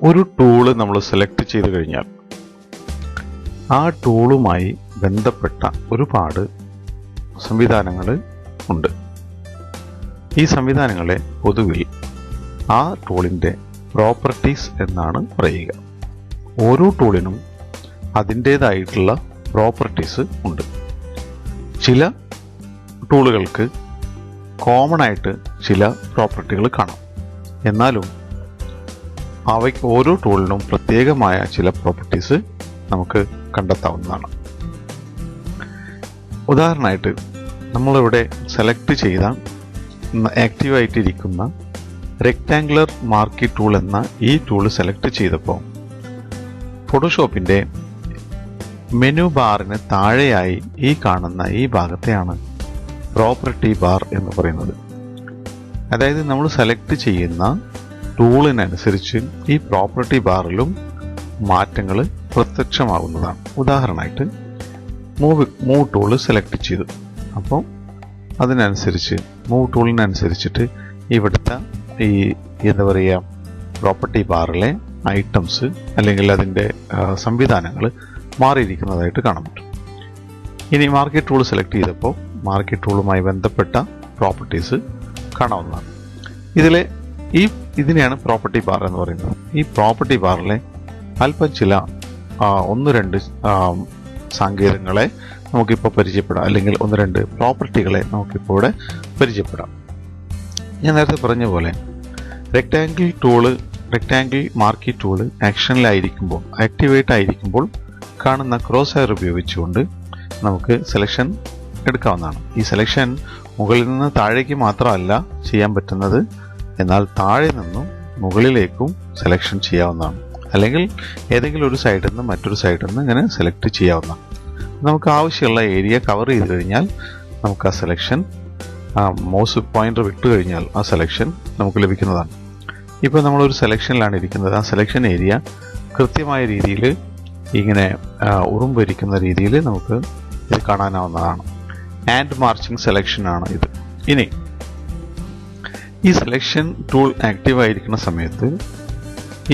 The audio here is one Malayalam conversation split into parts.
ഒരു ടൂള് നമ്മൾ സെലക്ട് ചെയ്ത് കഴിഞ്ഞാൽ ആ ടൂളുമായി ബന്ധപ്പെട്ട ഒരുപാട് സംവിധാനങ്ങൾ ഉണ്ട്. ഈ സംവിധാനങ്ങളെ പൊതുവിൽ ആ ടൂളിൻ്റെ പ്രോപ്പർട്ടീസ് എന്നാണ് പറയുക. ഓരോ ടൂളിനും അതിൻ്റേതായിട്ടുള്ള പ്രോപ്പർട്ടീസ് ഉണ്ട്. ചില ടൂളുകൾക്ക് കോമൺ ആയിട്ട് ചില പ്രോപ്പർട്ടികൾ കാണാം. എന്നാലും അവയ്ക്ക് ഓരോ ടൂളിനും പ്രത്യേകമായ ചില പ്രോപ്പർട്ടീസ് നമുക്ക് കണ്ടെത്താവുന്നതാണ്. ഉദാഹരണമായിട്ട് നമ്മളിവിടെ സെലക്ട് ചെയ്ത ആക്റ്റീവായിട്ടിരിക്കുന്ന റെക്റ്റാങ്കുലർ മാർക്കി ടൂൾ എന്ന ഈ ടൂൾ സെലക്ട് ചെയ്തപ്പോൾ ഫോട്ടോഷോപ്പിൻ്റെ മെനു ബാറിന് താഴെയായി ഈ കാണുന്ന ഈ ഭാഗത്തെയാണ് പ്രോപ്പർട്ടി ബാർ എന്ന് പറയുന്നത്. അതായത് നമ്മൾ സെലക്ട് ചെയ്യുന്ന ടൂളിനനുസരിച്ച് ഈ പ്രോപ്പർട്ടി ബാറിലും മാറ്റങ്ങൾ പ്രത്യക്ഷമാകുന്നതാണ്. ഉദാഹരണമായിട്ട് മൂവ് ടൂൾ സെലക്ട് ചെയ്തു. അപ്പോൾ അതിനനുസരിച്ച് മൂവ് ടൂളിനനുസരിച്ചിട്ട് ഇവിടുത്തെ ഈ എന്താ പറയുക പ്രോപ്പർട്ടി ബാറിലെ ഐറ്റംസ് അല്ലെങ്കിൽ അതിൻ്റെ സംവിധാനങ്ങൾ മാറിയിരിക്കുന്നതായിട്ട് കാണാൻ പറ്റും. ഇനി മാർക്കറ്റ് ടൂൾ സെലക്ട് ചെയ്തപ്പോൾ മാർക്കറ്റ് ടൂളുമായി ബന്ധപ്പെട്ട പ്രോപ്പർട്ടീസ് കാണാവുന്നതാണ്. ഇതിനെയാണ് പ്രോപ്പർട്ടി ബാർ എന്ന് പറയുന്നത്. ഈ പ്രോപ്പർട്ടി ബാറിലെ അല്പം ചില 1-2 സാങ്കേതങ്ങളെ നമുക്കിപ്പോൾ പരിചയപ്പെടാം, അല്ലെങ്കിൽ 1-2 പ്രോപ്പർട്ടികളെ നമുക്കിപ്പോൾ ഇവിടെ പരിചയപ്പെടാം. ഞാൻ നേരത്തെ പറഞ്ഞ പോലെ റെക്റ്റാങ്കിൾ മാർക്കി ടൂള് ആക്ഷനിലായിരിക്കുമ്പോൾ, ആക്ടിവേറ്റ് ആയിരിക്കുമ്പോൾ കാണുന്ന ക്രോസ് ഹെയർ ഉപയോഗിച്ചുകൊണ്ട് നമുക്ക് സെലക്ഷൻ എടുക്കാവുന്നതാണ്. ഈ സെലക്ഷൻ മുകളിൽ നിന്ന് താഴേക്ക് മാത്രമല്ല ചെയ്യാൻ പറ്റുന്നത്, എന്നാൽ താഴെ നിന്നും മുകളിലേക്കും സെലക്ഷൻ ചെയ്യാവുന്നതാണ്. അല്ലെങ്കിൽ ഏതെങ്കിലും ഒരു സൈഡിൽ നിന്ന് മറ്റൊരു സൈഡിൽ നിന്ന് ഇങ്ങനെ സെലക്ട് ചെയ്യാവുന്നതാണ്. നമുക്ക് ആവശ്യമുള്ള ഏരിയ കവർ ചെയ്ത് കഴിഞ്ഞാൽ നമുക്ക് ആ സെലക്ഷൻ മൗസ് പോയിന്റർ വിട്ടു കഴിഞ്ഞാൽ ആ സെലക്ഷൻ നമുക്ക് ലഭിക്കുന്നതാണ്. ഇപ്പോൾ നമ്മളൊരു സെലക്ഷനിലാണ് ഇരിക്കുന്നത്. ആ സെലക്ഷൻ ഏരിയ കൃത്യമായ രീതിയിൽ ഇങ്ങനെ ഉറുമ്പരിക്കുന്ന രീതിയിൽ നമുക്ക് ഇത് കാണാനാവുന്നതാണ്. ആൻഡ് മാർച്ചിങ് സെലക്ഷനാണ് ഇത്. ഇനി ഈ സെലക്ഷൻ ടൂൾ ആക്റ്റീവ് ആയിരിക്കുന്ന സമയത്ത്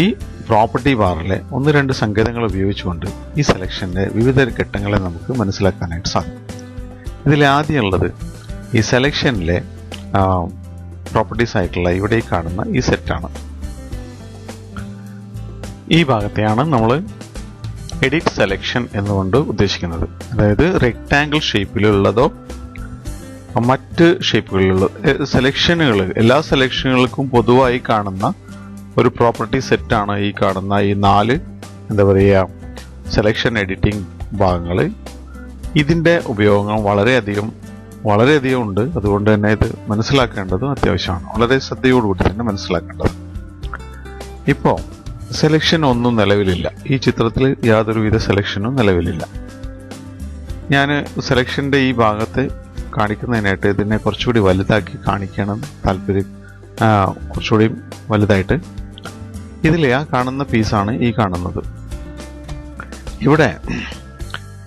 ഈ പ്രോപ്പർട്ടി ബാറിലെ 1-2 സങ്കേതങ്ങൾ ഉപയോഗിച്ചുകൊണ്ട് ഈ സെലക്ഷൻ്റെ വിവിധ ഘട്ടങ്ങളെ നമുക്ക് മനസ്സിലാക്കാനായിട്ട് സാധിക്കും. ഇതിൽ ആദ്യമുള്ളത് ഈ സെലക്ഷനിലെ പ്രോപ്പർട്ടീസ് ആയിട്ടുള്ള ഇവിടെ കാണുന്ന ഈ സെറ്റാണ്. ഈ ഭാഗത്തെയാണ് നമ്മൾ എഡിറ്റ് സെലക്ഷൻ എന്നുകൊണ്ട് ഉദ്ദേശിക്കുന്നത്. അതായത് റെക്റ്റാങ്കിൾ ഷേപ്പിലുള്ളതോ മറ്റ് ഷേപ്പുകളിലുള്ള സെലക്ഷനുകൾ, എല്ലാ സെലക്ഷനുകൾക്കും പൊതുവായി കാണുന്ന ഒരു പ്രോപ്പർട്ടി സെറ്റാണ് ഈ കാണുന്ന ഈ 4 എന്താ പറയുക സെലക്ഷൻ എഡിറ്റിംഗ് ഭാഗങ്ങൾ. ഇതിൻ്റെ ഉപയോഗങ്ങൾ വളരെയധികം ഉണ്ട്. അതുകൊണ്ട് തന്നെ ഇത് മനസ്സിലാക്കേണ്ടതും അത്യാവശ്യമാണ്. വളരെ ശ്രദ്ധയോടുകൂടി തന്നെ മനസ്സിലാക്കേണ്ടത്. ഇപ്പോൾ സെലക്ഷൻ ഒന്നും നിലവിലില്ല. ഈ ചിത്രത്തിൽ യാതൊരുവിധ സെലക്ഷനും നിലവിലില്ല. ഞാൻ സെലക്ഷൻ്റെ ഈ ഭാഗത്ത് കാണിക്കുന്നതിനായിട്ട് ഇതിനെ കുറച്ചുകൂടി വലുതാക്കി കാണിക്കണം താല്പര്യം, കുറച്ചുകൂടി വലുതായിട്ട്. ഇതിൽ ആ കാണുന്ന പീസാണ് ഈ കാണുന്നത്. ഇവിടെ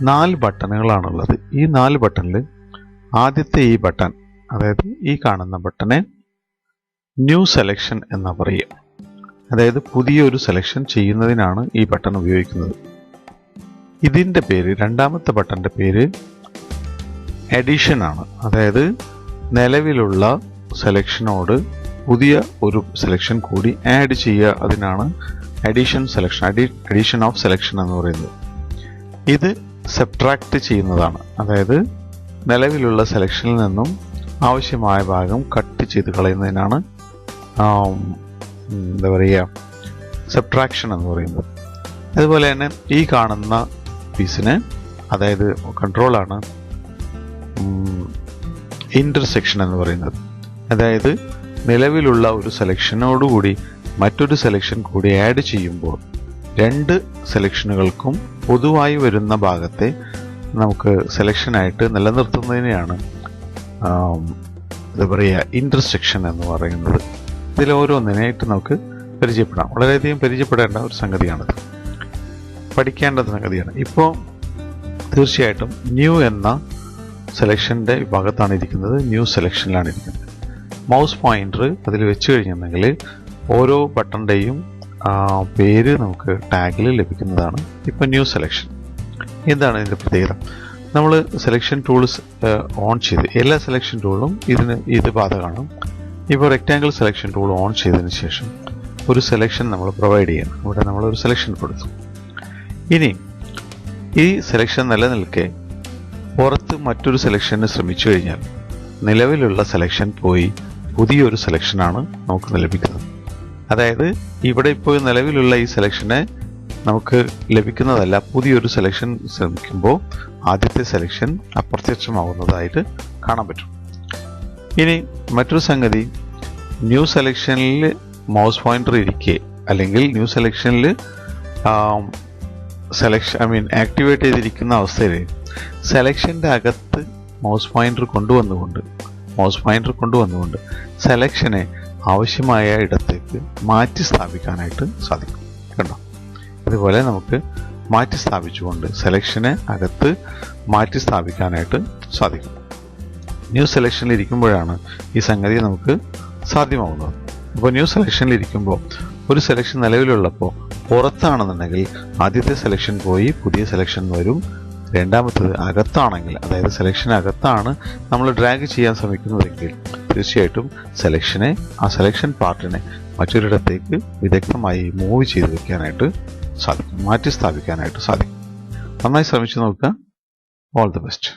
4 ബട്ടണുകളാണുള്ളത്. ഈ 4 ബട്ടണിൽ ആദ്യത്തെ ഈ ബട്ടൺ, അതായത് ഈ കാണുന്ന ബട്ടനെ ന്യൂ സെലക്ഷൻ എന്നാ പറയുക. അതായത് പുതിയൊരു സെലക്ഷൻ ചെയ്യുന്നതിനാണ് ഈ ബട്ടൺ ഉപയോഗിക്കുന്നത്. ഇതിൻ്റെ പേര്, രണ്ടാമത്തെ ബട്ടൻ്റെ പേര് എഡിഷൻ ആണ്. അതായത് നിലവിലുള്ള സെലക്ഷനോട് പുതിയ ഒരു സെലക്ഷൻ കൂടി ആഡ് ചെയ്യുക. അതിനാണ് എഡിഷൻ ഓഫ് സെലക്ഷൻ എന്ന് പറയുന്നത്. ഇത് സബ്ട്രാക്ട് ചെയ്യുന്നതാണ്. അതായത് നിലവിലുള്ള സെലക്ഷനിൽ നിന്നും ആവശ്യമായ ഭാഗം കട്ട് ചെയ്ത് കളയുന്നതിനാണ് എന്താ പറയുക സബ്ട്രാക്ഷൻ എന്ന് പറയുന്നത്. അതുപോലെ തന്നെ ഈ കാണുന്ന പീസിന്, അതായത് കൺട്രോളാണ് ഇന്റർസെക്ഷൻ എന്ന് പറയുന്നത്. അതായത് നിലവിലുള്ള ഒരു സെലക്ഷനോടുകൂടി മറ്റൊരു സെലക്ഷൻ കൂടി ആഡ് ചെയ്യുമ്പോൾ 2 സെലക്ഷനുകൾക്കും പൊതുവായി വരുന്ന ഭാഗത്തെ നമുക്ക് സെലക്ഷനായിട്ട് നിലനിർത്തുന്നതിനെയാണ് എന്താ പറയുക ഇന്റർസെക്ഷൻ എന്ന് പറയുന്നത്. ഇതിൽ ഓരോന്നിനായിട്ട് നമുക്ക് പരിചയപ്പെടാം. വളരെയധികം പരിചയപ്പെടേണ്ട ഒരു സംഗതിയാണിത്, പഠിക്കേണ്ട സംഗതിയാണ്. ഇപ്പോൾ തീർച്ചയായിട്ടും ന്യൂ എന്ന സെലക്ഷൻ്റെ വിഭാഗത്താണ് ഇരിക്കുന്നത്. ന്യൂ സെലക്ഷനിലാണ് ഇരിക്കുന്നത്. മൗസ് പോയിന്റർ അതിൽ വെച്ച് കഴിഞ്ഞിട്ടുണ്ടെങ്കിൽ ഓരോ ബട്ടണിൻ്റെയും പേര് നമുക്ക് ടാഗിൽ ലഭിക്കുന്നതാണ്. ഇപ്പോൾ ന്യൂ സെലക്ഷൻ എന്താണ് ഇതിൻ്റെ പ്രത്യേകത? നമ്മൾ സെലക്ഷൻ ടൂൾസ് ഓൺ ചെയ്ത് എല്ലാ സെലക്ഷൻ ടൂളും ഇത് ബാധകമാണ്. ഇപ്പോൾ റെക്റ്റാങ്കിൾ സെലക്ഷൻ ടൂൾ ഓൺ ചെയ്തതിന് ശേഷം ഒരു സെലക്ഷൻ നമ്മൾ പ്രൊവൈഡ് ചെയ്യണം. ഇവിടെ നമ്മളൊരു സെലക്ഷൻ കൊടുത്തു. ഇനി ഈ സെലക്ഷൻ നിലനിൽക്കെ പുറത്ത് മറ്റൊരു സെലക്ഷന് ശ്രമിച്ചു കഴിഞ്ഞാൽ നിലവിലുള്ള സെലക്ഷൻ പോയി പുതിയൊരു സെലക്ഷനാണ് നമുക്ക് ലഭിക്കുന്നത്. അതായത് ഇവിടെ ഇപ്പോൾ നിലവിലുള്ള ഈ സെലക്ഷനെ നമുക്ക് ലഭിക്കുന്നതല്ല, പുതിയൊരു സെലക്ഷൻ ശ്രമിക്കുമ്പോൾ ആദ്യത്തെ സെലക്ഷൻ അപ്രത്യക്ഷമാവുന്നതായിട്ട് കാണാൻ പറ്റും. ഇനി മറ്റൊരു സംഗതി, ന്യൂ സെലക്ഷനിൽ മൗസ് പോയിന്റർ ഇരിക്കെ അല്ലെങ്കിൽ ന്യൂ സെലക്ഷനിൽ ആക്ടിവേറ്റ് ചെയ്തിരിക്കുന്ന അവസ്ഥയിൽ സെലക്ഷൻ്റെ അകത്ത് മൗസ് പോയിന്റർ കൊണ്ടുവന്നുകൊണ്ട് സെലക്ഷനെ ആവശ്യമായ ഇടത്തേക്ക് മാറ്റി സ്ഥാപിക്കാനായിട്ട് സാധിക്കും. കണ്ടോ? അതുപോലെ നമുക്ക് മാറ്റി സ്ഥാപിച്ചുകൊണ്ട് സെലക്ഷനെ അകത്ത് മാറ്റി സ്ഥാപിക്കാനായിട്ട് സാധിക്കും. ന്യൂ സെലക്ഷനിൽ ഇരിക്കുമ്പോഴാണ് ഈ സംഗതി നമുക്ക് സാധ്യമാവുന്നത്. അപ്പോൾ ന്യൂ സെലക്ഷനിൽ ഇരിക്കുമ്പോൾ ഒരു സെലക്ഷൻ നിലവിലുള്ളപ്പോൾ പുറത്താണെന്നുണ്ടെങ്കിൽ ആദ്യത്തെ സെലക്ഷൻ പോയി പുതിയ സെലക്ഷൻ വരും. രണ്ടാമത്തത് അകത്താണെങ്കിൽ, അതായത് സെലക്ഷൻ അകത്താണ് നമ്മൾ ഡ്രാഗ് ചെയ്യാൻ ശ്രമിക്കുന്നതെങ്കിൽ തീർച്ചയായിട്ടും ആ സെലക്ഷൻ പാർട്ടിനെ മറ്റൊരിടത്തേക്ക് വിദഗ്ധമായി മൂവ് ചെയ്ത് വെക്കാനായിട്ട് സാധിക്കും, മാറ്റി സ്ഥാപിക്കാനായിട്ട് സാധിക്കും. നന്നായി ശ്രമിച്ചു നോക്കുക. All the best.